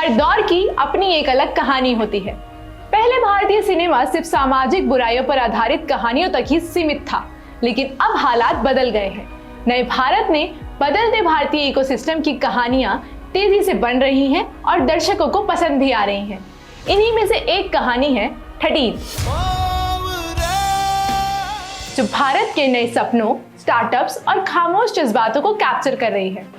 हर दौर की अपनी एक अलग कहानी होती है। पहले भारतीय सिनेमा सिर्फ सामाजिक बुराइयों पर आधारित कहानियों तक ही सीमित था, लेकिन अब हालात बदल गए हैं। नए भारत में बदलते भारतीय इकोसिस्टम की कहानियां तेजी से बन रही हैं और दर्शकों को पसंद भी आ रही हैं। इन्हीं में से एक कहानी है 13, जो भारत के नए सपनों, स्टार्टअप्स और खामोश जज्बातों को कैप्चर कर रही है।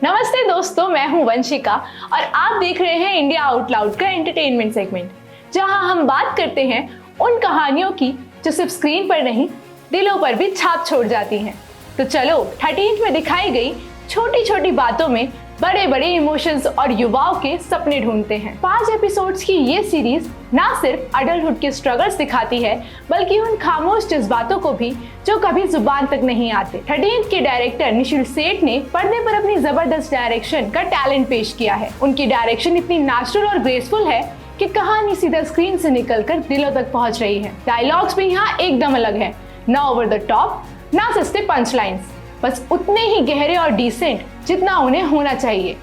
नमस्ते दोस्तों, मैं हूं वंशिका और आप देख रहे हैं इंडिया आउट लाउड का एंटरटेनमेंट सेगमेंट, जहां हम बात करते हैं उन कहानियों की जो सिर्फ स्क्रीन पर नहीं, दिलों पर भी छाप छोड़ जाती हैं। तो चलो 13 में दिखाई गई छोटी छोटी बातों में बड़े बड़े इमोशंस और युवाओं के सपने ढूंढते हैं। 5 एपिसोड्स की ये सीरीज ना सिर्फ अडल्टहुड के स्ट्रगल्स दिखाती है, बल्कि उन खामोश जज्बातों को भी जो कभी जुबान तक नहीं आते। 13 के डायरेक्टर निशिल सेठ ने पर्दे पर अपनी जबरदस्त डायरेक्शन का टैलेंट पेश किया है। उनकी डायरेक्शन इतनी नेचुरल और ग्रेसफुल है कि कहानी सीधा स्क्रीन से निकलकर दिलों तक पहुंच रही है। डायलॉग्स भी यहाँ एकदम अलग है, ना ओवर द टॉप, ना सस्ते पंच लाइन्स, बस उतने ही गहरे और डिसेंट जितना उन्हें होना चाहिए,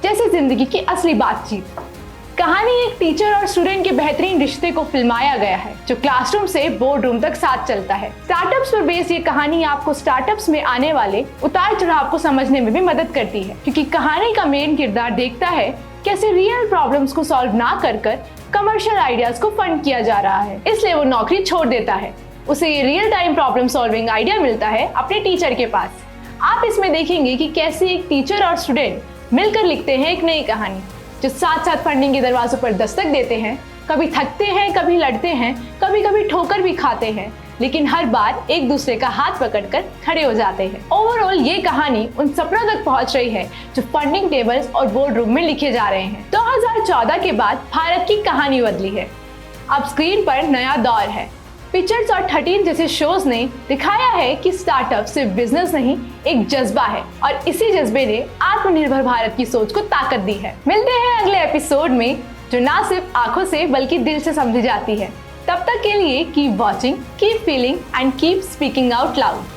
जैसे जिंदगी की असली बातचीत। कहानी एक टीचर और स्टूडेंट के बेहतरीन रिश्ते को फिल्माया गया है, जो क्लासरूम से बोर्ड रूम तक साथ चलता है। स्टार्टअप्स पर बेस्ड ये कहानी आपको स्टार्टअप्स में आने वाले उतार चढ़ाव को समझने में भी मदद करती है, क्योंकि कहानी का मेन किरदार देखता है कैसे रियल प्रॉब्लम्स को सॉल्व ना कर कमर्शियल आइडियाज को फंड किया जा रहा है। इसलिए वो नौकरी छोड़ देता है। उसे ये real time problem solving idea मिलता है अपने टीचर के पास। आप इसमें देखेंगे कि कैसे एक टीचर और स्टूडेंट मिलकर लिखते हैं एक नई कहानी, जो साथ साथ फंडिंग के दरवाजों पर दस्तक देते हैं। कभी थकते हैं, कभी लड़ते हैं, कभी कभी ठोकर भी खाते हैं, लेकिन हर बार एक दूसरे का हाथ पकड़कर खड़े हो जाते हैं। ओवरऑल ये कहानी उन सपनों तक पहुंच रही है जो फंडिंग टेबल्स और बोर्ड रूम में लिखे जा रहे हैं। 2014 के बाद भारत की कहानी बदली है। अब स्क्रीन पर नया दौर है। पिक्चर्स और 13 जैसे शोज ने दिखाया है कि स्टार्टअप सिर्फ बिजनेस नहीं, एक जज्बा है, और इसी जज्बे ने आत्मनिर्भर भारत की सोच को ताकत दी है। मिलते हैं अगले एपिसोड में, जो ना सिर्फ आंखों से बल्कि दिल से समझी जाती है। तब तक के लिए keep watching, keep feeling and keep speaking out loud.